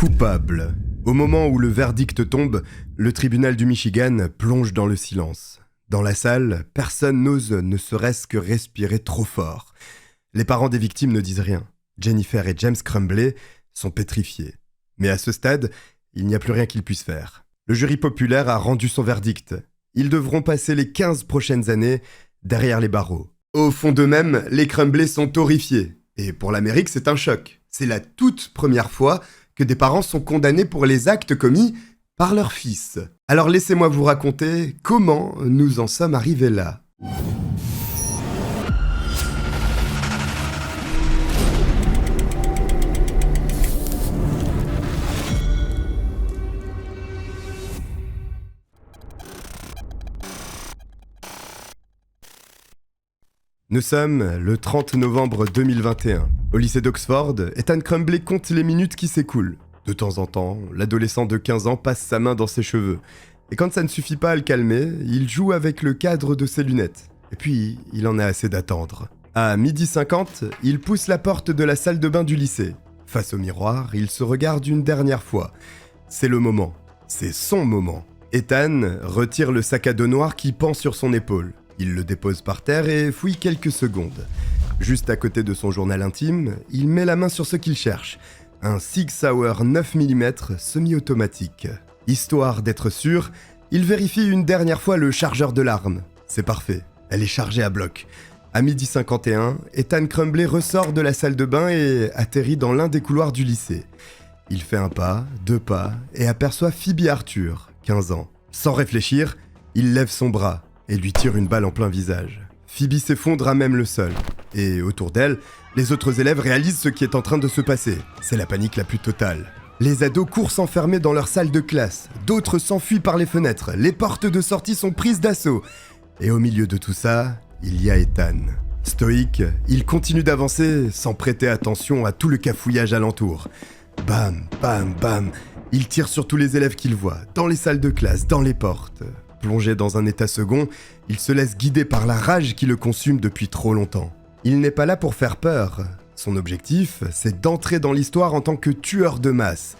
Coupable. Au moment où le verdict tombe, le tribunal du Michigan plonge dans le silence. Dans la salle, personne n'ose ne serait-ce que respirer trop fort. Les parents des victimes ne disent rien. Jennifer et James Crumbley sont pétrifiés. Mais à ce stade, il n'y a plus rien qu'ils puissent faire. Le jury populaire a rendu son verdict. Ils devront passer les 15 prochaines années derrière les barreaux. Au fond d'eux-mêmes, les Crumbley sont horrifiés. Et pour l'Amérique, c'est un choc. C'est la toute première fois que des parents sont condamnés pour les actes commis par leur fils. Alors laissez-moi vous raconter comment nous en sommes arrivés là. Nous sommes le 30 novembre 2021. Au lycée d'Oxford, Ethan Crumbley compte les minutes qui s'écoulent. De temps en temps, l'adolescent de 15 ans passe sa main dans ses cheveux. Et quand ça ne suffit pas à le calmer, il joue avec le cadre de ses lunettes. Et puis, il en a assez d'attendre. À 12h50, il pousse la porte de la salle de bain du lycée. Face au miroir, il se regarde une dernière fois. C'est le moment. C'est son moment. Ethan retire le sac à dos noir qui pend sur son épaule. Il le dépose par terre et fouille quelques secondes. Juste à côté de son journal intime, il met la main sur ce qu'il cherche. Un Sig Sauer 9 mm semi-automatique. Histoire d'être sûr, il vérifie une dernière fois le chargeur de l'arme. C'est parfait, elle est chargée à bloc. À 12h51, Ethan Crumbley ressort de la salle de bain et atterrit dans l'un des couloirs du lycée. Il fait un pas, 2 pas, et aperçoit Phoebe Arthur, 15 ans. Sans réfléchir, il lève son bras et lui tire une balle en plein visage. Phoebe s'effondre à même le sol. Et autour d'elle, les autres élèves réalisent ce qui est en train de se passer. C'est la panique la plus totale. Les ados courent s'enfermer dans leur salle de classe. D'autres s'enfuient par les fenêtres. Les portes de sortie sont prises d'assaut. Et au milieu de tout ça, il y a Ethan. Stoïque, il continue d'avancer sans prêter attention à tout le cafouillage alentour. Bam, bam, bam. Il tire sur tous les élèves qu'il voit, dans les salles de classe, dans les portes. Plongé dans un état second, il se laisse guider par la rage qui le consume depuis trop longtemps. Il n'est pas là pour faire peur. Son objectif, c'est d'entrer dans l'histoire en tant que tueur de masse.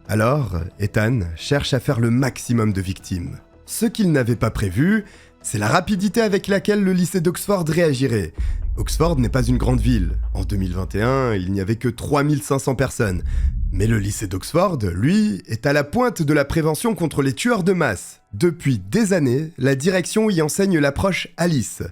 Alors, Ethan cherche à faire le maximum de victimes. Ce qu'il n'avait pas prévu, c'est la rapidité avec laquelle le lycée d'Oxford réagirait. Oxford n'est pas une grande ville. En 2021, il n'y avait que 3500 personnes. Mais le lycée d'Oxford, lui, est à la pointe de la prévention contre les tueurs de masse. Depuis des années, la direction y enseigne l'approche ALICE.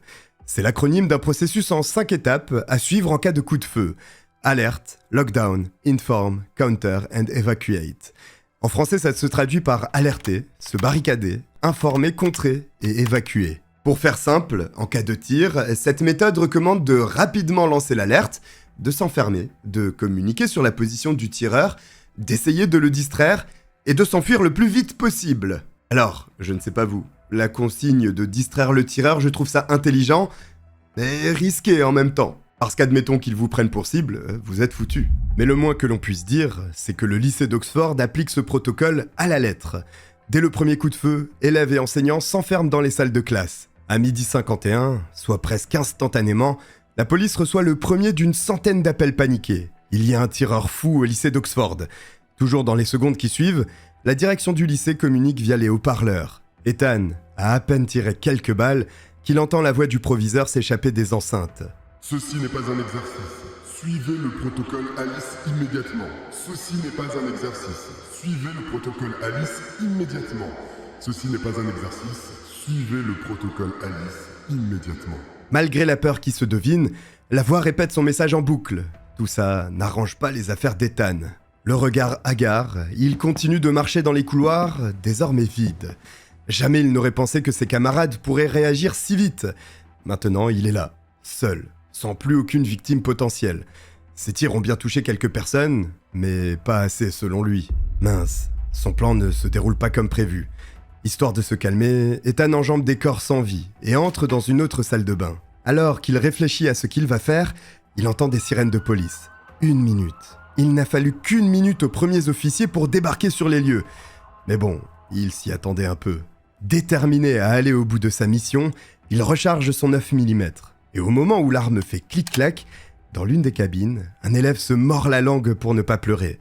C'est l'acronyme d'un processus en 5 étapes à suivre en cas de coup de feu. Alerte, Lockdown, Inform, Counter and Evacuate. En français, ça se traduit par alerter, se barricader, informer, contrer et évacuer. Pour faire simple, en cas de tir, cette méthode recommande de rapidement lancer l'alerte, de s'enfermer, de communiquer sur la position du tireur, d'essayer de le distraire et de s'enfuir le plus vite possible. Alors, je ne sais pas vous, la consigne de distraire le tireur, je trouve ça intelligent, mais risqué en même temps. Parce qu'admettons qu'ils vous prennent pour cible, vous êtes foutus. Mais le moins que l'on puisse dire, c'est que le lycée d'Oxford applique ce protocole à la lettre. Dès le premier coup de feu, élèves et enseignants s'enferment dans les salles de classe. À 12h51, soit presque instantanément, la police reçoit le premier d'une centaine d'appels paniqués. Il y a un tireur fou au lycée d'Oxford. Toujours dans les secondes qui suivent, la direction du lycée communique via les haut-parleurs. Ethan a à peine tiré quelques balles qu'il entend la voix du proviseur s'échapper des enceintes. Ceci n'est pas un exercice. Suivez le protocole ALICE immédiatement. Ceci n'est pas un exercice. Suivez le protocole ALICE immédiatement. Ceci n'est pas un exercice. Suivez le protocole ALICE immédiatement. Malgré la peur qui se devine, la voix répète son message en boucle. Tout ça n'arrange pas les affaires d'Ethan. Le regard hagard, il continue de marcher dans les couloirs, désormais vides. Jamais il n'aurait pensé que ses camarades pourraient réagir si vite. Maintenant, il est là, seul, sans plus aucune victime potentielle. Ses tirs ont bien touché quelques personnes, mais pas assez selon lui. Mince, son plan ne se déroule pas comme prévu. Histoire de se calmer, Ethan enjambe des corps sans vie et entre dans une autre salle de bain. Alors qu'il réfléchit à ce qu'il va faire, il entend des sirènes de police. 1 minute. Il n'a fallu qu'1 minute aux premiers officiers pour débarquer sur les lieux. Mais bon, il s'y attendait un peu. Déterminé à aller au bout de sa mission, il recharge son 9 mm. Et au moment où l'arme fait clic-clac, dans l'une des cabines, un élève se mord la langue pour ne pas pleurer.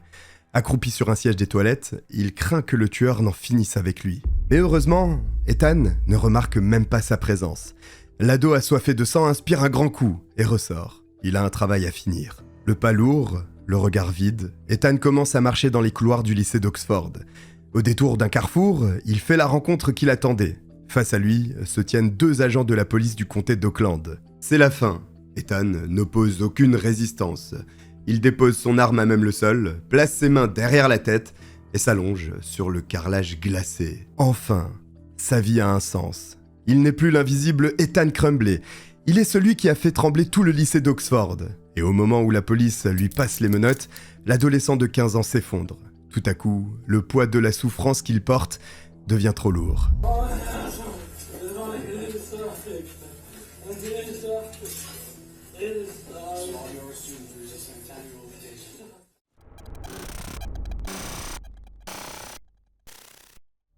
Accroupi sur un siège des toilettes, il craint que le tueur n'en finisse avec lui. Mais heureusement, Ethan ne remarque même pas sa présence. L'ado assoiffé de sang inspire un grand coup et ressort. Il a un travail à finir. Le pas lourd, le regard vide, Ethan commence à marcher dans les couloirs du lycée d'Oxford. Au détour d'un carrefour, il fait la rencontre qu'il attendait. Face à lui se tiennent 2 agents de la police du comté d'Oakland. C'est la fin. Ethan n'oppose aucune résistance. Il dépose son arme à même le sol, place ses mains derrière la tête et s'allonge sur le carrelage glacé. Enfin, sa vie a un sens. Il n'est plus l'invisible Ethan Crumbley. Il est celui qui a fait trembler tout le lycée d'Oxford. Et au moment où la police lui passe les menottes, l'adolescent de 15 ans s'effondre. Tout à coup, le poids de la souffrance qu'il porte devient trop lourd.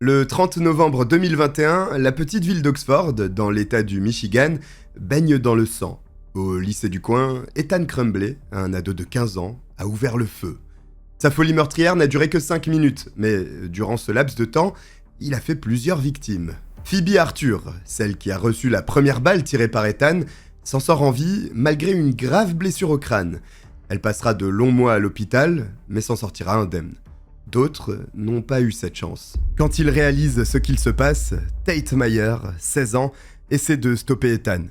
Le 30 novembre 2021, la petite ville d'Oxford, dans l'état du Michigan, baigne dans le sang. Au lycée du coin, Ethan Crumbley, un ado de 15 ans, a ouvert le feu. Sa folie meurtrière n'a duré que 5 minutes, mais durant ce laps de temps, il a fait plusieurs victimes. Phoebe Arthur, celle qui a reçu la première balle tirée par Ethan, s'en sort en vie malgré une grave blessure au crâne. Elle passera de longs mois à l'hôpital, mais s'en sortira indemne. D'autres n'ont pas eu cette chance. Quand ils réalisent ce qu'il se passe, Tate Mayer, 16 ans, essaie de stopper Ethan.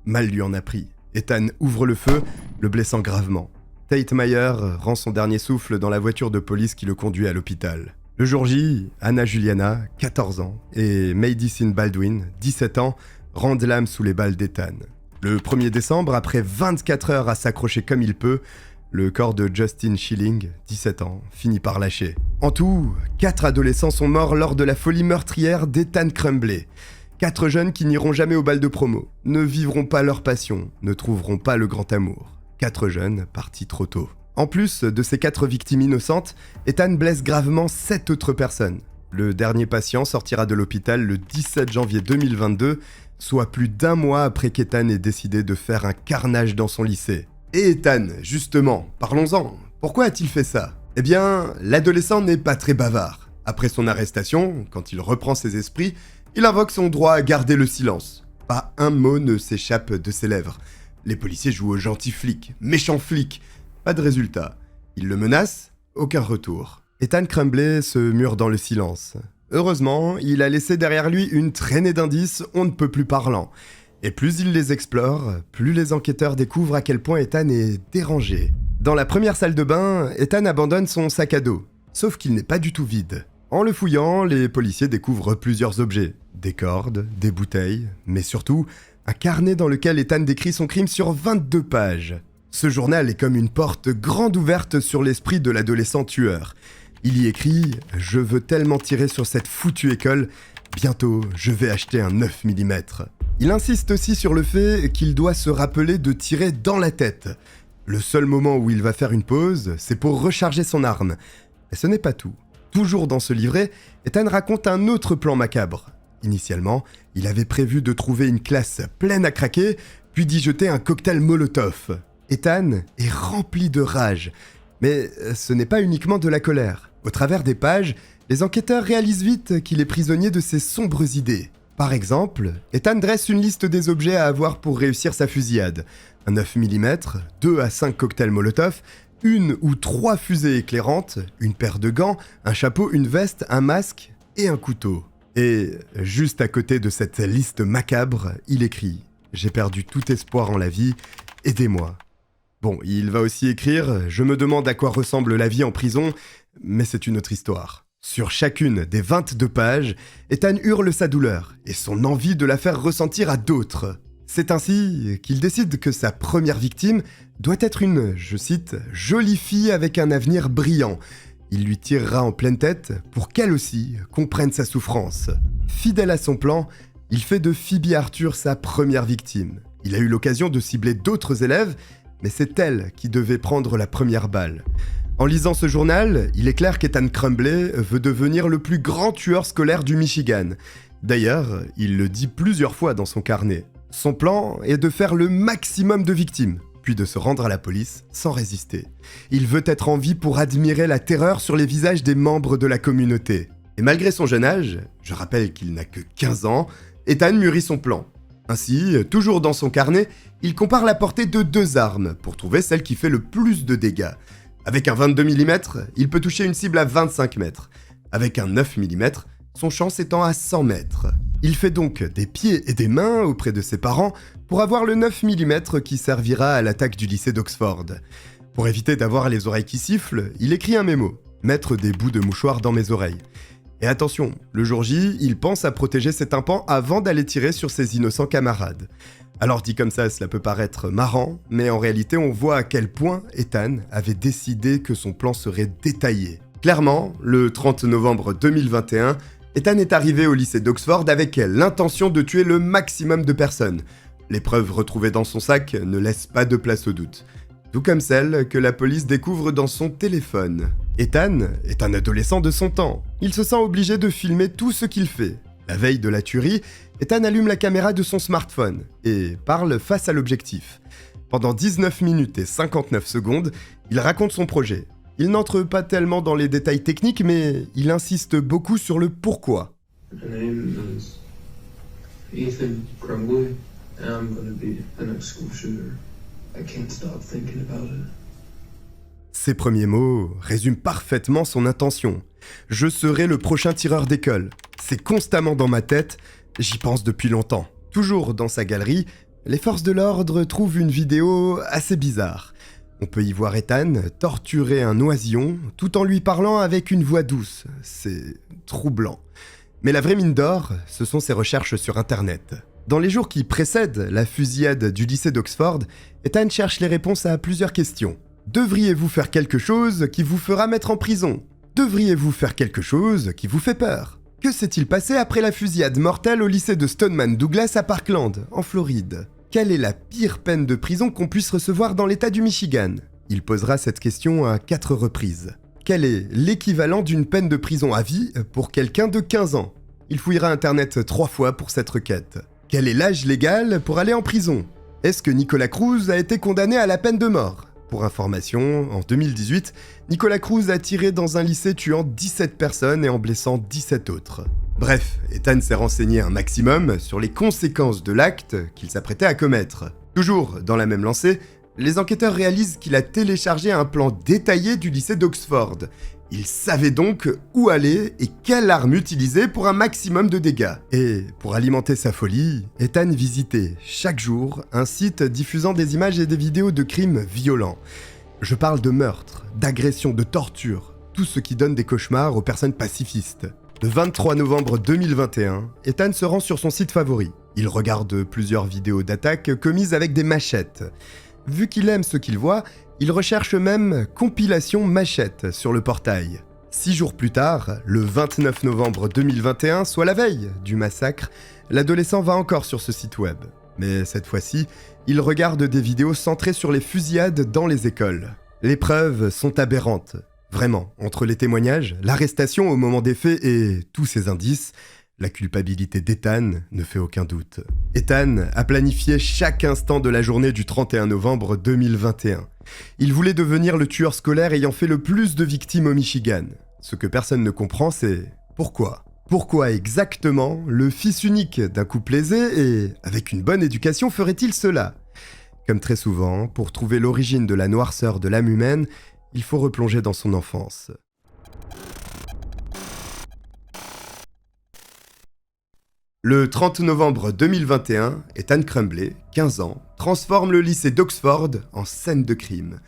Mal lui en a pris. Ethan ouvre le feu, le blessant gravement. Tate Mayer rend son dernier souffle dans la voiture de police qui le conduit à l'hôpital. Le jour J, Anna Juliana, 14 ans, et Madison Baldwin, 17 ans, rendent l'âme sous les balles d'Ethan. Le 1er décembre, après 24 heures à s'accrocher comme il peut, le corps de Justin Schilling, 17 ans, finit par lâcher. En tout, 4 adolescents sont morts lors de la folie meurtrière d'Ethan Crumbley. 4 jeunes qui n'iront jamais au bal de promo, ne vivront pas leur passion, ne trouveront pas le grand amour. 4 jeunes partis trop tôt. En plus de ces 4 victimes innocentes, Ethan blesse gravement 7 autres personnes. Le dernier patient sortira de l'hôpital le 17 janvier 2022, soit plus d'1 mois après qu'Ethan ait décidé de faire un carnage dans son lycée. Et Ethan, justement, parlons-en. Pourquoi a-t-il fait ça ? Eh bien, l'adolescent n'est pas très bavard. Après son arrestation, quand il reprend ses esprits, il invoque son droit à garder le silence. Pas un mot ne s'échappe de ses lèvres. Les policiers jouent aux gentils flics, méchants flics. Pas de résultat. Ils le menacent, aucun retour. Ethan Crumbley se mure dans le silence. Heureusement, il a laissé derrière lui une traînée d'indices on ne peut plus parlant. Et plus il les explore, plus les enquêteurs découvrent à quel point Ethan est dérangé. Dans la première salle de bain, Ethan abandonne son sac à dos, sauf qu'il n'est pas du tout vide. En le fouillant, les policiers découvrent plusieurs objets. Des cordes, des bouteilles, mais surtout, un carnet dans lequel Ethan décrit son crime sur 22 pages. Ce journal est comme une porte grande ouverte sur l'esprit de l'adolescent tueur. Il y écrit « Je veux tellement tirer sur cette foutue école, bientôt je vais acheter un 9 mm ». Il insiste aussi sur le fait qu'il doit se rappeler de tirer dans la tête. Le seul moment où il va faire une pause, c'est pour recharger son arme. Mais ce n'est pas tout. Toujours dans ce livret, Ethan raconte un autre plan macabre. Initialement, il avait prévu de trouver une classe pleine à craquer, puis d'y jeter un cocktail Molotov. Ethan est rempli de rage. Mais ce n'est pas uniquement de la colère. Au travers des pages, les enquêteurs réalisent vite qu'il est prisonnier de ses sombres idées. Par exemple, Ethan dresse une liste des objets à avoir pour réussir sa fusillade. Un 9 mm, 2 à 5 cocktails Molotov, 1 ou 3 fusées éclairantes, une paire de gants, un chapeau, une veste, un masque et un couteau. Et juste à côté de cette liste macabre, il écrit « J'ai perdu tout espoir en la vie, aidez-moi ». Bon, il va aussi écrire « Je me demande à quoi ressemble la vie en prison, mais c'est une autre histoire ». Sur chacune des 22 pages, Ethan hurle sa douleur et son envie de la faire ressentir à d'autres. C'est ainsi qu'il décide que sa première victime doit être une, je cite, « jolie fille avec un avenir brillant ». Il lui tirera en pleine tête pour qu'elle aussi comprenne sa souffrance. Fidèle à son plan, il fait de Phoebe Arthur sa première victime. Il a eu l'occasion de cibler d'autres élèves, mais c'est elle qui devait prendre la première balle. En lisant ce journal, il est clair qu'Ethan Crumbley veut devenir le plus grand tueur scolaire du Michigan. D'ailleurs, il le dit plusieurs fois dans son carnet. Son plan est de faire le maximum de victimes. puis de se rendre à la police sans résister. Il veut être en vie pour admirer la terreur sur les visages des membres de la communauté. Et malgré son jeune âge, je rappelle qu'il n'a que 15 ans, Ethan mûrit son plan. Ainsi, toujours dans son carnet, il compare la portée de 2 armes pour trouver celle qui fait le plus de dégâts. Avec un 22 mm, il peut toucher une cible à 25 mètres. Avec un 9 mm, son champ s'étend à 100 mètres. Il fait donc des pieds et des mains auprès de ses parents pour avoir le 9 mm qui servira à l'attaque du lycée d'Oxford. Pour éviter d'avoir les oreilles qui sifflent, il écrit un mémo « Mettre des bouts de mouchoir dans mes oreilles ». Et attention, le jour J, il pense à protéger ses tympans avant d'aller tirer sur ses innocents camarades. Alors dit comme ça, cela peut paraître marrant, mais en réalité on voit à quel point Ethan avait décidé que son plan serait détaillé. Clairement, le 30 novembre 2021, Ethan est arrivé au lycée d'Oxford avec l'intention de tuer le maximum de personnes. Les preuves retrouvées dans son sac ne laissent pas de place au doute. Tout comme celle que la police découvre dans son téléphone. Ethan est un adolescent de son temps. Il se sent obligé de filmer tout ce qu'il fait. La veille de la tuerie, Ethan allume la caméra de son smartphone et parle face à l'objectif. Pendant 19 minutes et 59 secondes, il raconte son projet. Il n'entre pas tellement dans les détails techniques, mais il insiste beaucoup sur le pourquoi. My name is Ethan Crumbley, and I'm gonna be the next school shooter. I can't stop thinking about it. Ces premiers mots résument parfaitement son intention. Je serai le prochain tireur d'école. C'est constamment dans ma tête, j'y pense depuis longtemps. Toujours dans sa galerie, les forces de l'ordre trouvent une vidéo assez bizarre. On peut y voir Ethan torturer un oisillon tout en lui parlant avec une voix douce. C'est troublant. Mais la vraie mine d'or, ce sont ses recherches sur Internet. Dans les jours qui précèdent la fusillade du lycée d'Oxford, Ethan cherche les réponses à plusieurs questions. Devriez-vous faire quelque chose qui vous fera mettre en prison ? Devriez-vous faire quelque chose qui vous fait peur ? Que s'est-il passé après la fusillade mortelle au lycée de Stoneman Douglas à Parkland, en Floride ? Quelle est la pire peine de prison qu'on puisse recevoir dans l'état du Michigan ? Il posera cette question à 4 reprises. Quel est l'équivalent d'une peine de prison à vie pour quelqu'un de 15 ans ? Il fouillera Internet 3 fois pour cette requête. Quel est l'âge légal pour aller en prison ? Est-ce que Nicolas Cruz a été condamné à la peine de mort ? Pour information, en 2018, Nicolas Cruz a tiré dans un lycée tuant 17 personnes et en blessant 17 autres. Bref, Ethan s'est renseigné un maximum sur les conséquences de l'acte qu'il s'apprêtait à commettre. Toujours dans la même lancée, les enquêteurs réalisent qu'il a téléchargé un plan détaillé du lycée d'Oxford. Il savait donc où aller et quelle arme utiliser pour un maximum de dégâts. Et pour alimenter sa folie, Ethan visitait chaque jour un site diffusant des images et des vidéos de crimes violents. Je parle de meurtres, d'agressions, de tortures, tout ce qui donne des cauchemars aux personnes pacifistes. Le 23 novembre 2021, Ethan se rend sur son site favori. Il regarde plusieurs vidéos d'attaques commises avec des machettes. Vu qu'il aime ce qu'il voit, il recherche même « compilation machette » sur le portail. 6 jours plus tard, le 29 novembre 2021, soit la veille du massacre, l'adolescent va encore sur ce site web. Mais cette fois-ci, il regarde des vidéos centrées sur les fusillades dans les écoles. Les preuves sont aberrantes. Vraiment, entre les témoignages, l'arrestation au moment des faits et tous ces indices, la culpabilité d'Ethan ne fait aucun doute. Ethan a planifié chaque instant de la journée du 31 novembre 2021. Il voulait devenir le tueur scolaire ayant fait le plus de victimes au Michigan. Ce que personne ne comprend, c'est pourquoi ? Pourquoi exactement le fils unique d'un couple aisé et avec une bonne éducation ferait-il cela ? Comme très souvent, pour trouver l'origine de la noirceur de l'âme humaine, il faut replonger dans son enfance. Le 30 novembre 2021, Ethan Crumbley, 15 ans, transforme le lycée d'Oxford en scène de crime.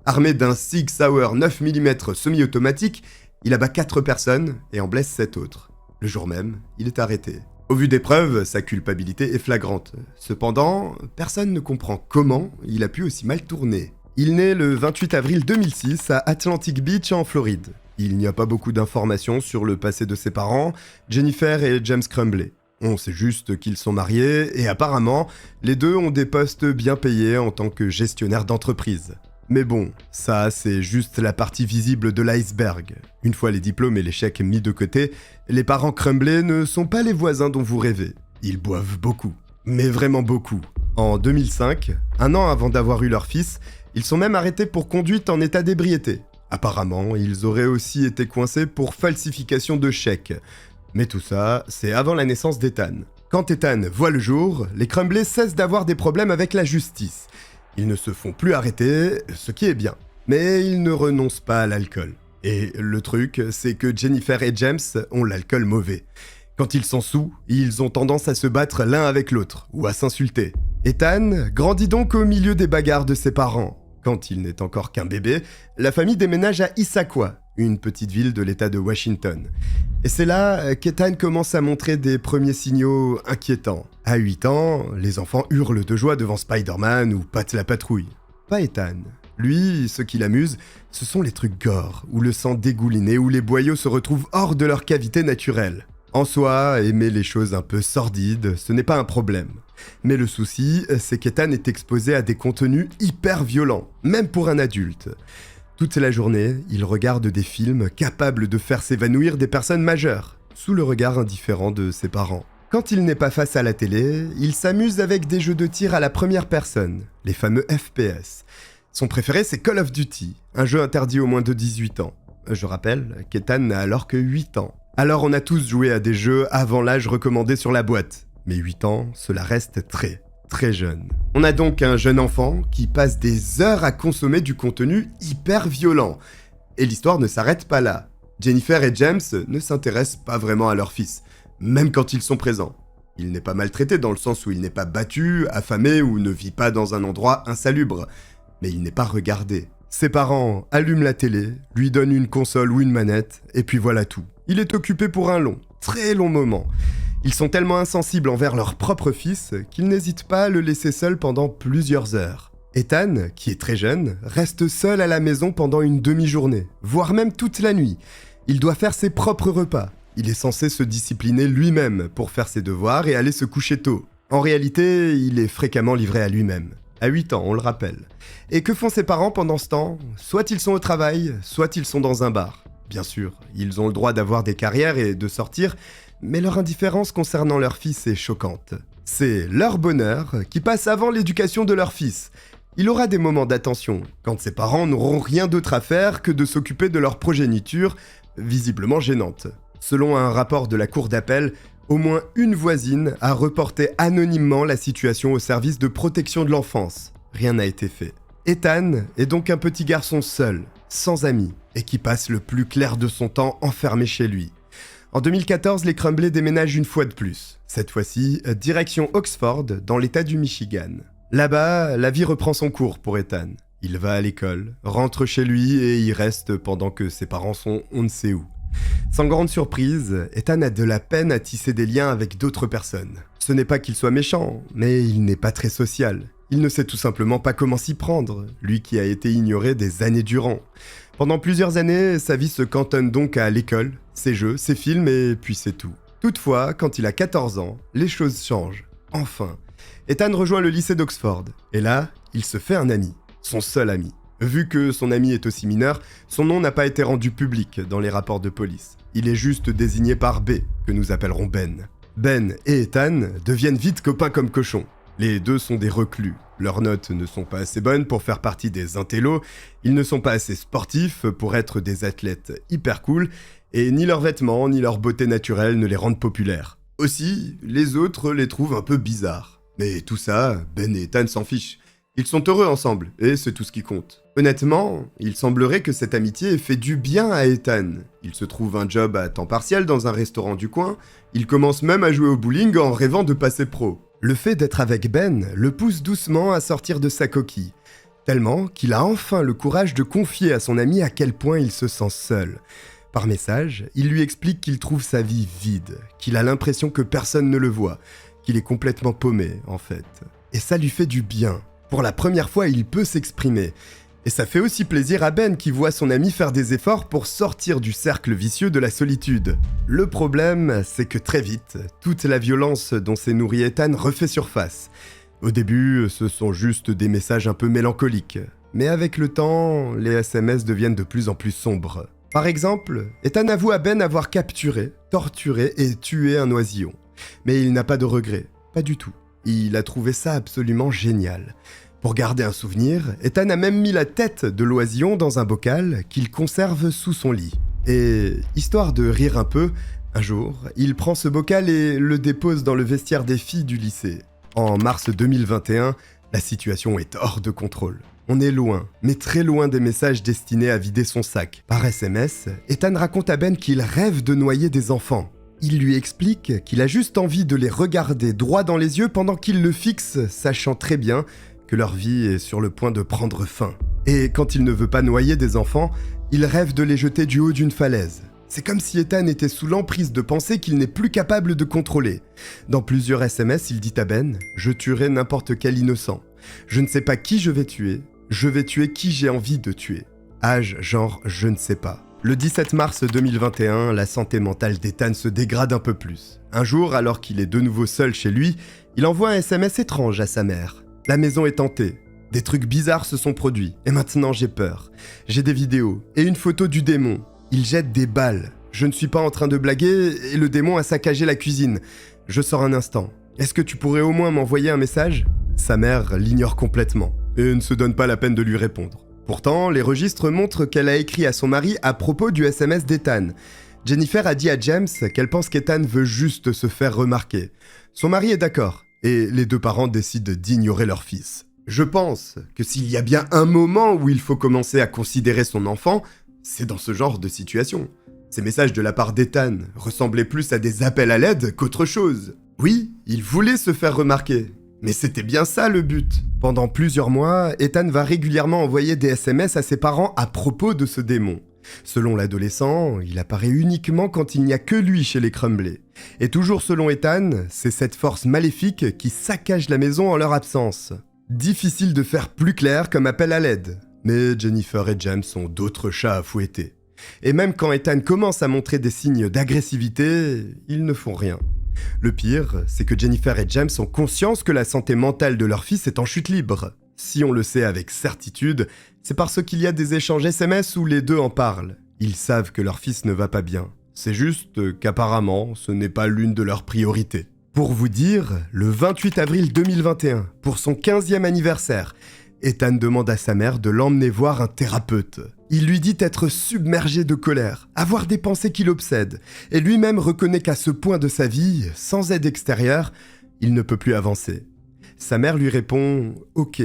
Armé d'un Sig Sauer 9 mm semi-automatique, il abat 4 personnes et en blesse 7 autres. Le jour même, il est arrêté. Au vu des preuves, sa culpabilité est flagrante. Cependant, personne ne comprend comment il a pu aussi mal tourner. Il naît le 28 avril 2006 à Atlantic Beach en Floride. Il n'y a pas beaucoup d'informations sur le passé de ses parents, Jennifer et James Crumbley. On sait juste qu'ils sont mariés et apparemment, les deux ont des postes bien payés en tant que gestionnaires d'entreprise. Mais bon, ça c'est juste la partie visible de l'iceberg. Une fois les diplômes et les chèques mis de côté, les parents Crumbley ne sont pas les voisins dont vous rêvez. Ils boivent beaucoup, mais vraiment beaucoup. En 2005, un an avant d'avoir eu leur fils, ils sont même arrêtés pour conduite en état d'ébriété. Apparemment, ils auraient aussi été coincés pour falsification de chèques. Mais tout ça, c'est avant la naissance d'Ethan. Quand Ethan voit le jour, les Crumbley cessent d'avoir des problèmes avec la justice. Ils ne se font plus arrêter, ce qui est bien. Mais ils ne renoncent pas à l'alcool. Et le truc, c'est que Jennifer et James ont l'alcool mauvais. Quand ils sont sous, ils ont tendance à se battre l'un avec l'autre, ou à s'insulter. Ethan grandit donc au milieu des bagarres de ses parents. Quand il n'est encore qu'un bébé, la famille déménage à Issaquah, une petite ville de l'État de Washington. Et c'est là qu'Ethan commence à montrer des premiers signaux inquiétants. À 8 ans, les enfants hurlent de joie devant Spider-Man ou Pat la Patrouille. Pas Ethan. Lui, ce qui l'amuse, ce sont les trucs gore, où le sang dégouliné, où les boyaux se retrouvent hors de leur cavité naturelle. En soi, aimer les choses un peu sordides, ce n'est pas un problème. Mais le souci, c'est qu'Ethan est exposé à des contenus hyper violents, même pour un adulte. Toute la journée, il regarde des films capables de faire s'évanouir des personnes majeures, sous le regard indifférent de ses parents. Quand il n'est pas face à la télé, il s'amuse avec des jeux de tir à la première personne, les fameux FPS. Son préféré, c'est Call of Duty, un jeu interdit aux moins de 18 ans. Je rappelle qu'Ethan n'a alors que 8 ans. Alors on a tous joué à des jeux avant l'âge recommandé sur la boîte. Mais 8 ans, cela reste très jeune. On a donc un jeune enfant qui passe des heures à consommer du contenu hyper violent. Et l'histoire ne s'arrête pas là. Jennifer et James ne s'intéressent pas vraiment à leur fils, même quand ils sont présents. Il n'est pas maltraité dans le sens où il n'est pas battu, affamé ou ne vit pas dans un endroit insalubre. Mais il n'est pas regardé. Ses parents allument la télé, lui donnent une console ou une manette, et puis voilà tout. Il est occupé pour un très long moment. Ils sont tellement insensibles envers leur propre fils qu'ils n'hésitent pas à le laisser seul pendant plusieurs heures. Ethan, qui est très jeune, reste seul à la maison pendant une demi-journée, voire même toute la nuit. Il doit faire ses propres repas. Il est censé se discipliner lui-même pour faire ses devoirs et aller se coucher tôt. En réalité, il est fréquemment livré à lui-même. À 8 ans, on le rappelle. Et que font ses parents pendant ce temps ? Soit ils sont au travail, soit ils sont dans un bar. Bien sûr, ils ont le droit d'avoir des carrières et de sortir, mais leur indifférence concernant leur fils est choquante. C'est leur bonheur qui passe avant l'éducation de leur fils. Il aura des moments d'attention, quand ses parents n'auront rien d'autre à faire que de s'occuper de leur progéniture, visiblement gênante. Selon un rapport de la cour d'appel, au moins une voisine a reporté anonymement la situation au service de protection de l'enfance. Rien n'a été fait. Ethan est donc un petit garçon seul, sans amis, et qui passe le plus clair de son temps enfermé chez lui. En 2014, les Crumbley déménagent une fois de plus. Cette fois-ci, direction Oxford, dans l'état du Michigan. Là-bas, la vie reprend son cours pour Ethan. Il va à l'école, rentre chez lui et y reste pendant que ses parents sont on ne sait où. Sans grande surprise, Ethan a de la peine à tisser des liens avec d'autres personnes. Ce n'est pas qu'il soit méchant, mais il n'est pas très social. Il ne sait tout simplement pas comment s'y prendre, lui qui a été ignoré des années durant. Pendant plusieurs années, sa vie se cantonne donc à l'école, ses jeux, ses films et puis c'est tout. Toutefois, quand il a 14 ans, les choses changent. Enfin, Ethan rejoint le lycée d'Oxford. Et là, il se fait un ami, son seul ami. Vu que son ami est aussi mineur, son nom n'a pas été rendu public dans les rapports de police. Il est juste désigné par B, que nous appellerons Ben. Ben et Ethan deviennent vite copains comme cochons. Les deux sont des reclus. Leurs notes ne sont pas assez bonnes pour faire partie des intellos, ils ne sont pas assez sportifs pour être des athlètes hyper cool, et ni leurs vêtements ni leur beauté naturelle ne les rendent populaires. Aussi, les autres les trouvent un peu bizarres. Mais tout ça, Ben et Ethan s'en fichent. Ils sont heureux ensemble, et c'est tout ce qui compte. Honnêtement, il semblerait que cette amitié ait fait du bien à Ethan. Il se trouve un job à temps partiel dans un restaurant du coin, il commence même à jouer au bowling en rêvant de passer pro. Le fait d'être avec Ben le pousse doucement à sortir de sa coquille, tellement qu'il a enfin le courage de confier à son ami à quel point il se sent seul. Par message, il lui explique qu'il trouve sa vie vide, qu'il a l'impression que personne ne le voit, qu'il est complètement paumé en fait. Et ça lui fait du bien. Pour la première fois, il peut s'exprimer. Et ça fait aussi plaisir à Ben qui voit son ami faire des efforts pour sortir du cercle vicieux de la solitude. Le problème, c'est que très vite, toute la violence dont s'est nourri Ethan refait surface. Au début, ce sont juste des messages un peu mélancoliques. Mais avec le temps, les SMS deviennent de plus en plus sombres. Par exemple, Ethan avoue à Ben avoir capturé, torturé et tué un oisillon. Mais il n'a pas de regrets, pas du tout. Il a trouvé ça absolument génial. Pour garder un souvenir, Ethan a même mis la tête de l'oisillon dans un bocal qu'il conserve sous son lit. Et, histoire de rire un peu, un jour, il prend ce bocal et le dépose dans le vestiaire des filles du lycée. En mars 2021, la situation est hors de contrôle. On est loin, mais très loin des messages destinés à vider son sac. Par SMS, Ethan raconte à Ben qu'il rêve de noyer des enfants. Il lui explique qu'il a juste envie de les regarder droit dans les yeux pendant qu'il le fixe, sachant très bien que leur vie est sur le point de prendre fin. Et quand il ne veut pas noyer des enfants, il rêve de les jeter du haut d'une falaise. C'est comme si Ethan était sous l'emprise de pensées qu'il n'est plus capable de contrôler. Dans plusieurs SMS, il dit à Ben « Je tuerai n'importe quel innocent. Je ne sais pas qui je vais tuer qui j'ai envie de tuer. Âge, genre, je ne sais pas. » Le 17 mars 2021, la santé mentale d'Ethan se dégrade un peu plus. Un jour, alors qu'il est de nouveau seul chez lui, il envoie un SMS étrange à sa mère. « La maison est hantée. Des trucs bizarres se sont produits. Et maintenant j'ai peur. J'ai des vidéos et une photo du démon. Il jette des balles. Je ne suis pas en train de blaguer et le démon a saccagé la cuisine. Je sors un instant. Est-ce que tu pourrais au moins m'envoyer un message ?» Sa mère l'ignore complètement et ne se donne pas la peine de lui répondre. Pourtant, les registres montrent qu'elle a écrit à son mari à propos du SMS d'Ethan. Jennifer a dit à James qu'elle pense qu'Ethan veut juste se faire remarquer. Son mari est d'accord et les deux parents décident d'ignorer leur fils. Je pense que s'il y a bien un moment où il faut commencer à considérer son enfant, c'est dans ce genre de situation. Ces messages de la part d'Ethan ressemblaient plus à des appels à l'aide qu'autre chose. Oui, il voulait se faire remarquer, mais c'était bien ça le but. Pendant plusieurs mois, Ethan va régulièrement envoyer des SMS à ses parents à propos de ce démon. Selon l'adolescent, il apparaît uniquement quand il n'y a que lui chez les Crumbley. Et toujours selon Ethan, c'est cette force maléfique qui saccage la maison en leur absence. Difficile de faire plus clair comme appel à l'aide. Mais Jennifer et James ont d'autres chats à fouetter. Et même quand Ethan commence à montrer des signes d'agressivité, ils ne font rien. Le pire, c'est que Jennifer et James ont conscience que la santé mentale de leur fils est en chute libre. Si on le sait avec certitude, c'est parce qu'il y a des échanges SMS où les deux en parlent. Ils savent que leur fils ne va pas bien. C'est juste qu'apparemment, ce n'est pas l'une de leurs priorités. Pour vous dire, le 28 avril 2021, pour son 15e anniversaire, Ethan demande à sa mère de l'emmener voir un thérapeute. Il lui dit être submergé de colère, avoir des pensées qui l'obsèdent, et lui-même reconnaît qu'à ce point de sa vie, sans aide extérieure, il ne peut plus avancer. Sa mère lui répond « Ok »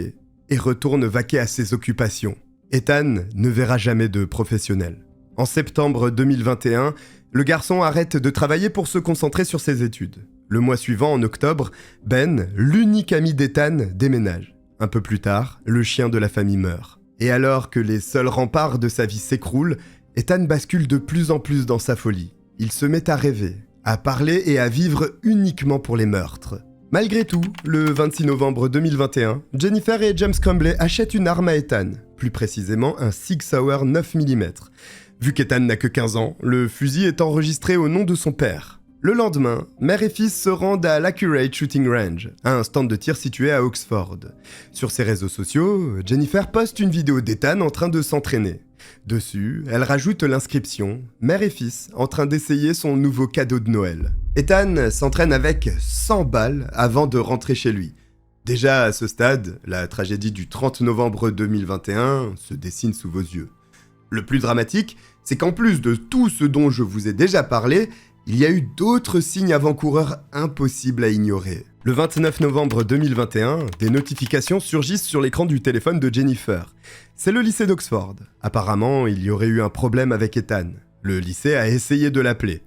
et retourne vaquer à ses occupations. Ethan ne verra jamais de professionnel. En septembre 2021, le garçon arrête de travailler pour se concentrer sur ses études. Le mois suivant, en octobre, Ben, l'unique ami d'Ethan, déménage. Un peu plus tard, le chien de la famille meurt. Et alors que les seuls remparts de sa vie s'écroulent, Ethan bascule de plus en plus dans sa folie. Il se met à rêver, à parler et à vivre uniquement pour les meurtres. Malgré tout, le 26 novembre 2021, Jennifer et James Crumbley achètent une arme à Ethan, plus précisément un Sig Sauer 9 mm. Vu qu'Ethan n'a que 15 ans, le fusil est enregistré au nom de son père. Le lendemain, mère et fils se rendent à l'Accurate Shooting Range, un stand de tir situé à Oxford. Sur ses réseaux sociaux, Jennifer poste une vidéo d'Ethan en train de s'entraîner. Dessus, elle rajoute l'inscription « Mère et fils en train d'essayer son nouveau cadeau de Noël ». Ethan s'entraîne avec 100 balles avant de rentrer chez lui. Déjà à ce stade, la tragédie du 30 novembre 2021 se dessine sous vos yeux. Le plus dramatique, c'est qu'en plus de tout ce dont je vous ai déjà parlé, il y a eu d'autres signes avant-coureurs impossibles à ignorer. Le 29 novembre 2021, des notifications surgissent sur l'écran du téléphone de Jennifer. C'est le lycée d'Oxford. Apparemment, il y aurait eu un problème avec Ethan. Le lycée a essayé de l'appeler.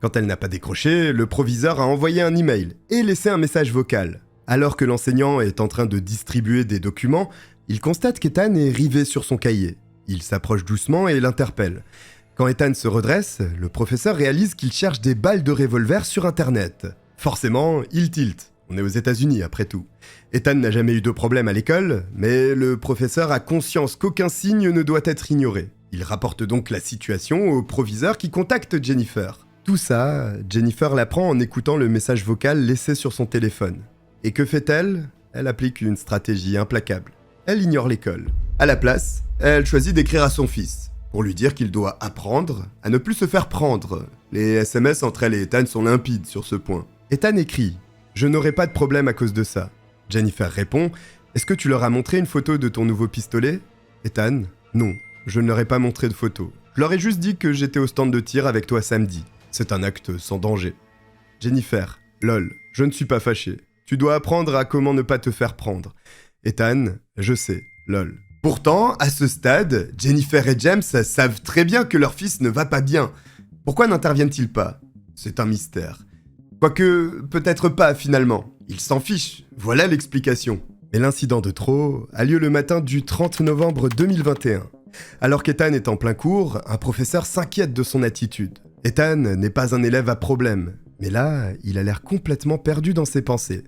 Quand elle n'a pas décroché, le proviseur a envoyé un email et laissé un message vocal. Alors que l'enseignant est en train de distribuer des documents, il constate qu'Ethan est rivé sur son cahier. Il s'approche doucement et l'interpelle. Quand Ethan se redresse, le professeur réalise qu'il cherche des balles de revolver sur Internet. Forcément, il tilte. On est aux États-Unis après tout. Ethan n'a jamais eu de problème à l'école, mais le professeur a conscience qu'aucun signe ne doit être ignoré. Il rapporte donc la situation au proviseur qui contacte Jennifer. Tout ça, Jennifer l'apprend en écoutant le message vocal laissé sur son téléphone. Et que fait-elle ? Elle applique une stratégie implacable. Elle ignore l'école. À la place, elle choisit d'écrire à son fils, pour lui dire qu'il doit apprendre à ne plus se faire prendre. Les SMS entre elle et Ethan sont limpides sur ce point. Ethan écrit Je n'aurai pas de problème à cause de ça. Jennifer répond, est-ce que tu leur as montré une photo de ton nouveau pistolet? Ethan, non, je ne leur ai pas montré de photo. Je leur ai juste dit que j'étais au stand de tir avec toi samedi. C'est un acte sans danger. Jennifer, lol, je ne suis pas fâché. Tu dois apprendre à comment ne pas te faire prendre. Ethan, je sais, lol. Pourtant, à ce stade, Jennifer et James savent très bien que leur fils ne va pas bien. Pourquoi n'interviennent-ils pas? C'est un mystère. Quoique, peut-être pas finalement. Ils s'en fichent, voilà l'explication. Mais l'incident de trop a lieu le matin du 30 novembre 2021. Alors qu'Ethan est en plein cours, un professeur s'inquiète de son attitude. Ethan n'est pas un élève à problème, mais là, il a l'air complètement perdu dans ses pensées.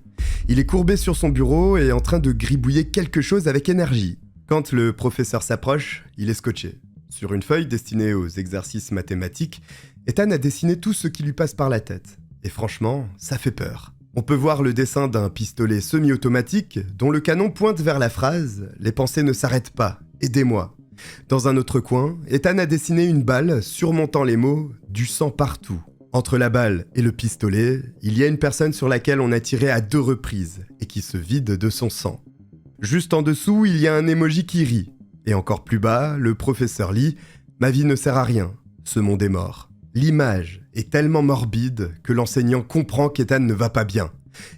Il est courbé sur son bureau et en train de gribouiller quelque chose avec énergie. Quand le professeur s'approche, il est scotché. Sur une feuille destinée aux exercices mathématiques, Ethan a dessiné tout ce qui lui passe par la tête. Et franchement, ça fait peur. On peut voir le dessin d'un pistolet semi-automatique dont le canon pointe vers la phrase « Les pensées ne s'arrêtent pas, aidez-moi ». Dans un autre coin, Ethan a dessiné une balle surmontant les mots « du sang partout ». Entre la balle et le pistolet, il y a une personne sur laquelle on a tiré à 2 reprises et qui se vide de son sang. Juste en dessous, il y a un emoji qui rit. Et encore plus bas, le professeur lit « Ma vie ne sert à rien, ce monde est mort ». L'image est tellement morbide que l'enseignant comprend qu'Ethan ne va pas bien.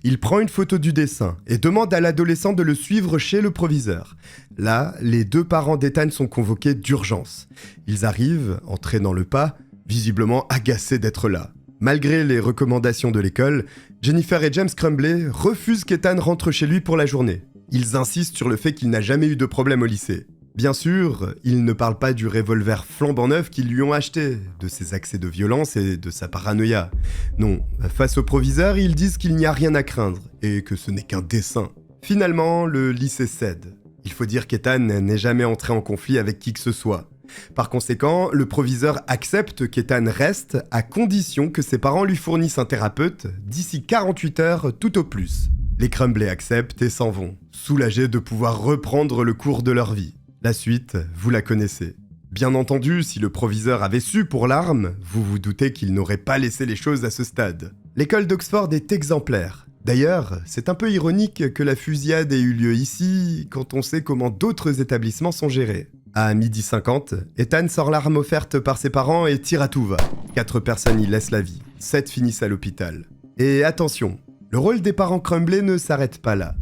Il prend une photo du dessin et demande à l'adolescent de le suivre chez le proviseur. Là, les 2 parents d'Ethan sont convoqués d'urgence. Ils arrivent, en traînant le pas, visiblement agacés d'être là. Malgré les recommandations de l'école, Jennifer et James Crumbley refusent qu'Ethan rentre chez lui pour la journée. Ils insistent sur le fait qu'il n'a jamais eu de problème au lycée. Bien sûr, ils ne parlent pas du revolver flambant neuf qu'ils lui ont acheté, de ses accès de violence et de sa paranoïa. Non, face au proviseur, ils disent qu'il n'y a rien à craindre et que ce n'est qu'un dessin. Finalement, le lycée cède. Il faut dire qu'Ethan n'est jamais entré en conflit avec qui que ce soit. Par conséquent, le proviseur accepte qu'Ethan reste à condition que ses parents lui fournissent un thérapeute d'ici 48 heures tout au plus. Les Crumbley acceptent et s'en vont, soulagés de pouvoir reprendre le cours de leur vie. La suite, vous la connaissez. Bien entendu, si le proviseur avait su pour l'arme, vous vous doutez qu'il n'aurait pas laissé les choses à ce stade. L'école d'Oxford est exemplaire. D'ailleurs, c'est un peu ironique que la fusillade ait eu lieu ici, quand on sait comment d'autres établissements sont gérés. À 12h50, Ethan sort l'arme offerte par ses parents et tire à tout va. 4 personnes y laissent la vie, 7 finissent à l'hôpital. Et attention, le rôle des parents Crumbley ne s'arrête pas là.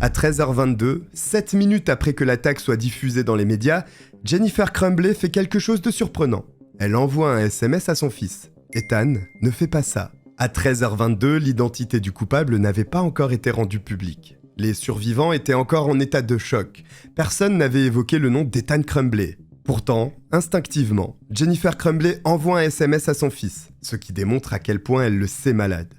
À 13h22, 7 minutes après que l'attaque soit diffusée dans les médias, Jennifer Crumbley fait quelque chose de surprenant. Elle envoie un SMS à son fils. Ethan ne fait pas ça. À 13h22, l'identité du coupable n'avait pas encore été rendue publique. Les survivants étaient encore en état de choc. Personne n'avait évoqué le nom d'Ethan Crumbley. Pourtant, instinctivement, Jennifer Crumbley envoie un SMS à son fils, ce qui démontre à quel point elle le sait malade.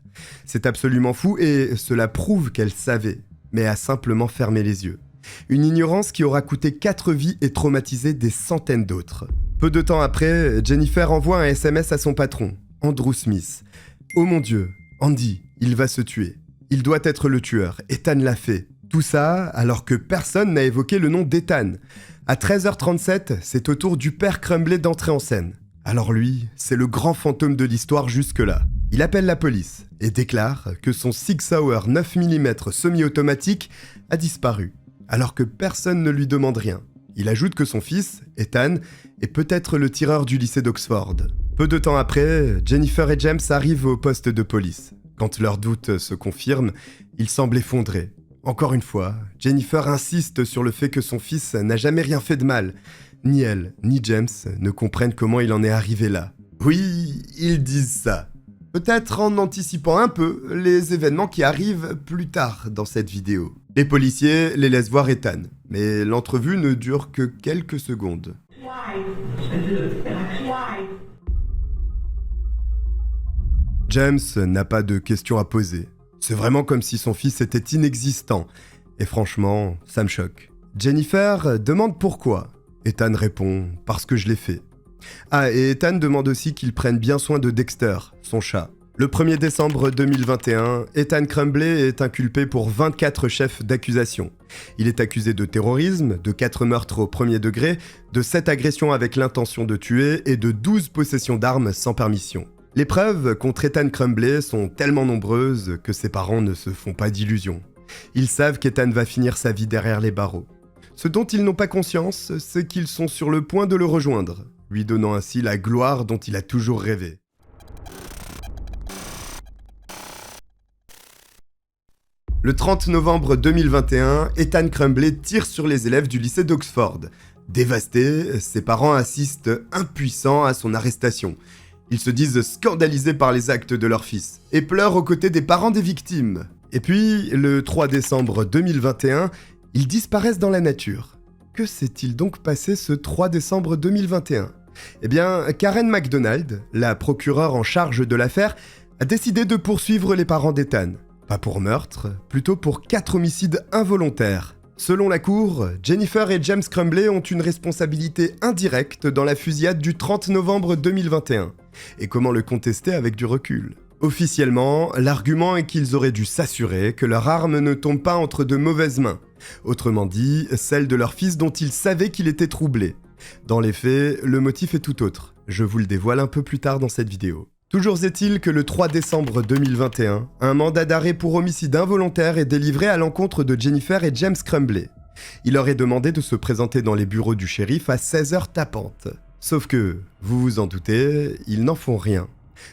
C'est absolument fou et cela prouve qu'elle savait, mais a simplement fermé les yeux. Une ignorance qui aura coûté 4 vies et traumatisé des centaines d'autres. Peu de temps après, Jennifer envoie un SMS à son patron, Andrew Smith. « Oh mon Dieu, Andy, il va se tuer. Il doit être le tueur, Ethan l'a fait. » Tout ça alors que personne n'a évoqué le nom d'Ethan. À 13h37, c'est au tour du père Crumbley d'entrer en scène. Alors lui, c'est le grand fantôme de l'histoire jusque-là. Il appelle la police et déclare que son Sig Sauer 9 mm semi-automatique a disparu, alors que personne ne lui demande rien. Il ajoute que son fils, Ethan, est peut-être le tireur du lycée d'Oxford. Peu de temps après, Jennifer et James arrivent au poste de police. Quand leurs doutes se confirment, ils semblent effondrés. Encore une fois, Jennifer insiste sur le fait que son fils n'a jamais rien fait de mal. Ni elle, ni James ne comprennent comment il en est arrivé là. Oui, ils disent ça. Peut-être en anticipant un peu les événements qui arrivent plus tard dans cette vidéo. Les policiers les laissent voir Ethan, mais l'entrevue ne dure que quelques secondes. James n'a pas de questions à poser. C'est vraiment comme si son fils était inexistant. Et franchement, ça me choque. Jennifer demande pourquoi. Ethan répond « parce que je l'ai fait ». Ah, et Ethan demande aussi qu'il prenne bien soin de Dexter, son chat. Le 1er décembre 2021, Ethan Crumbley est inculpé pour 24 chefs d'accusation. Il est accusé de terrorisme, de 4 meurtres au premier degré, de 7 agressions avec l'intention de tuer et de 12 possessions d'armes sans permission. Les preuves contre Ethan Crumbley sont tellement nombreuses que ses parents ne se font pas d'illusions. Ils savent qu'Ethan va finir sa vie derrière les barreaux. Ce dont ils n'ont pas conscience, c'est qu'ils sont sur le point de le rejoindre, lui donnant ainsi la gloire dont il a toujours rêvé. Le 30 novembre 2021, Ethan Crumbley tire sur les élèves du lycée d'Oxford. Dévastés, ses parents assistent impuissants à son arrestation. Ils se disent scandalisés par les actes de leur fils et pleurent aux côtés des parents des victimes. Et puis, le 3 décembre 2021, ils disparaissent dans la nature. Que s'est-il donc passé ce 3 décembre 2021 ? Eh bien, Karen MacDonald, la procureure en charge de l'affaire, a décidé de poursuivre les parents d'Ethan. Pas pour meurtre, plutôt pour 4 homicides involontaires. Selon la cour, Jennifer et James Crumbley ont une responsabilité indirecte dans la fusillade du 30 novembre 2021. Et comment le contester avec du recul ? Officiellement, l'argument est qu'ils auraient dû s'assurer que leur arme ne tombe pas entre de mauvaises mains. Autrement dit, celle de leur fils dont ils savaient qu'il était troublé. Dans les faits, le motif est tout autre. Je vous le dévoile un peu plus tard dans cette vidéo. Toujours est-il que le 3 décembre 2021, un mandat d'arrêt pour homicide involontaire est délivré à l'encontre de Jennifer et James Crumbley. Il leur est demandé de se présenter dans les bureaux du shérif à 16h tapantes. Sauf que, vous vous en doutez, ils n'en font rien.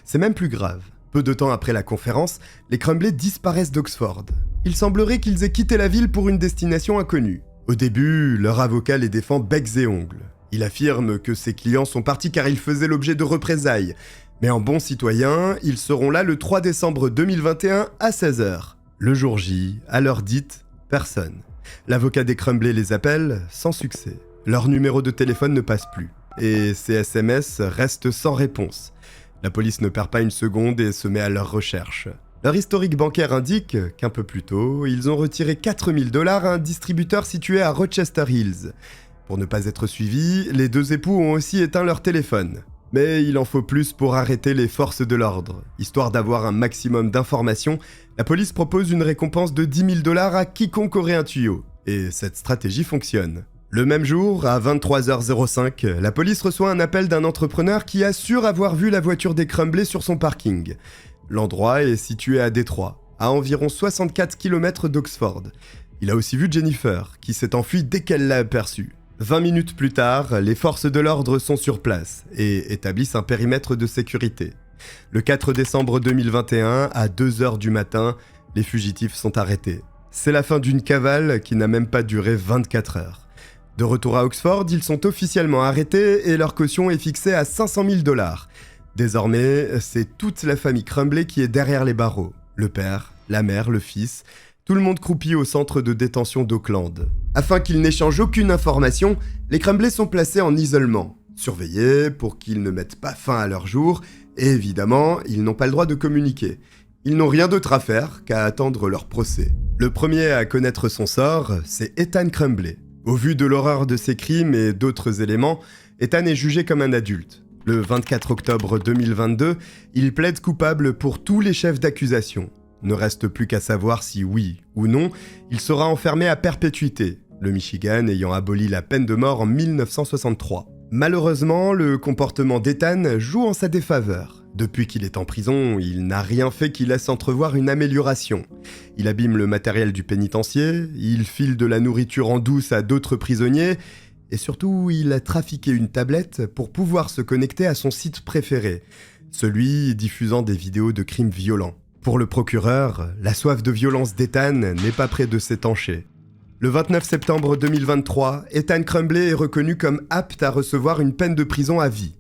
C'est même plus grave. Peu de temps après la conférence, les Crumbley disparaissent d'Oxford. Il semblerait qu'ils aient quitté la ville pour une destination inconnue. Au début, leur avocat les défend becs et ongles. Il affirme que ses clients sont partis car ils faisaient l'objet de représailles. Mais en bons citoyens, ils seront là le 3 décembre 2021 à 16h. Le jour J, à l'heure dite, personne. L'avocat des Crumbley les appelle, sans succès. Leur numéro de téléphone ne passe plus. Et ces SMS restent sans réponse. La police ne perd pas une seconde et se met à leur recherche. Leur historique bancaire indique qu'un peu plus tôt, ils ont retiré 4 000 $ à un distributeur situé à Rochester Hills. Pour ne pas être suivis, les deux époux ont aussi éteint leur téléphone. Mais il en faut plus pour arrêter les forces de l'ordre. Histoire d'avoir un maximum d'informations, la police propose une récompense de 10 000 $ à quiconque aurait un tuyau. Et cette stratégie fonctionne. Le même jour, à 23h05, la police reçoit un appel d'un entrepreneur qui assure avoir vu la voiture des Crumbley sur son parking. L'endroit est situé à Détroit, à environ 64 km d'Oxford. Il a aussi vu Jennifer, qui s'est enfuie dès qu'elle l'a aperçue. 20 minutes plus tard, les forces de l'ordre sont sur place et établissent un périmètre de sécurité. Le 4 décembre 2021, à 2h du matin, les fugitifs sont arrêtés. C'est la fin d'une cavale qui n'a même pas duré 24 heures. De retour à Oxford, ils sont officiellement arrêtés et leur caution est fixée à 500 000 $. Désormais, c'est toute la famille Crumbley qui est derrière les barreaux. Le père, la mère, le fils... Tout le monde croupit au centre de détention d'Auckland. Afin qu'ils n'échangent aucune information, les Crumbley sont placés en isolement, surveillés pour qu'ils ne mettent pas fin à leur jour, et évidemment, ils n'ont pas le droit de communiquer. Ils n'ont rien d'autre à faire qu'à attendre leur procès. Le premier à connaître son sort, c'est Ethan Crumbley. Au vu de l'horreur de ses crimes et d'autres éléments, Ethan est jugé comme un adulte. Le 24 octobre 2022, il plaide coupable pour tous les chefs d'accusation. Ne reste plus qu'à savoir si oui ou non, il sera enfermé à perpétuité, le Michigan ayant aboli la peine de mort en 1963. Malheureusement, le comportement d'Ethan joue en sa défaveur. Depuis qu'il est en prison, il n'a rien fait qui laisse entrevoir une amélioration. Il abîme le matériel du pénitencier, il file de la nourriture en douce à d'autres prisonniers, et surtout, il a trafiqué une tablette pour pouvoir se connecter à son site préféré, celui diffusant des vidéos de crimes violents. Pour le procureur, la soif de violence d'Ethan n'est pas près de s'étancher. Le 29 septembre 2023, Ethan Crumbley est reconnu comme apte à recevoir une peine de prison à vie.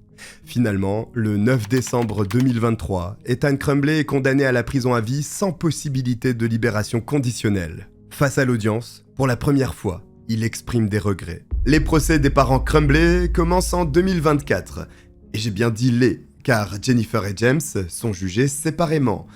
Finalement, le 9 décembre 2023, Ethan Crumbley est condamné à la prison à vie sans possibilité de libération conditionnelle. Face à l'audience, pour la première fois, il exprime des regrets. Les procès des parents Crumbley commencent en 2024. Et j'ai bien dit les, car Jennifer et James sont jugés séparément.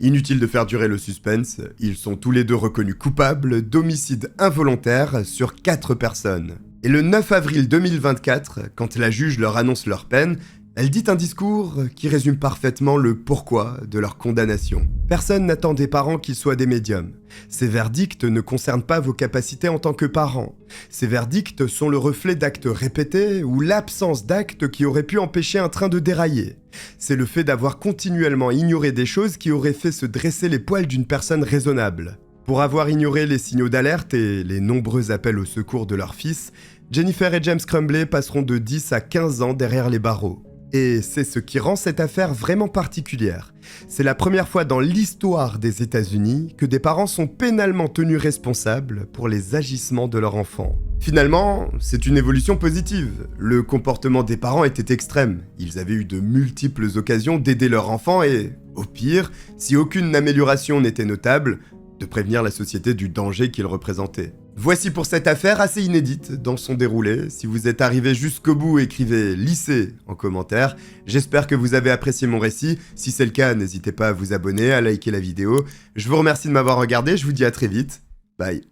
Inutile de faire durer le suspense, ils sont tous les deux reconnus coupables d'homicide involontaire sur 4 personnes. Et le 9 avril 2024, quand la juge leur annonce leur peine, elle dit un discours qui résume parfaitement le pourquoi de leur condamnation. Personne n'attend des parents qu'ils soient des médiums. Ces verdicts ne concernent pas vos capacités en tant que parents. Ces verdicts sont le reflet d'actes répétés ou l'absence d'actes qui auraient pu empêcher un train de dérailler. C'est le fait d'avoir continuellement ignoré des choses qui auraient fait se dresser les poils d'une personne raisonnable. Pour avoir ignoré les signaux d'alerte et les nombreux appels au secours de leur fils, Jennifer et James Crumbley passeront de 10 à 15 ans derrière les barreaux. Et c'est ce qui rend cette affaire vraiment particulière. C'est la première fois dans l'histoire des États-Unis que des parents sont pénalement tenus responsables pour les agissements de leur enfant. Finalement, c'est une évolution positive. Le comportement des parents était extrême. Ils avaient eu de multiples occasions d'aider leur enfant et, au pire, si aucune amélioration n'était notable, de prévenir la société du danger qu'il représentait. Voici pour cette affaire assez inédite dans son déroulé. Si vous êtes arrivé jusqu'au bout, écrivez « lycée » en commentaire. J'espère que vous avez apprécié mon récit. Si c'est le cas, n'hésitez pas à vous abonner, à liker la vidéo. Je vous remercie de m'avoir regardé, je vous dis à très vite. Bye.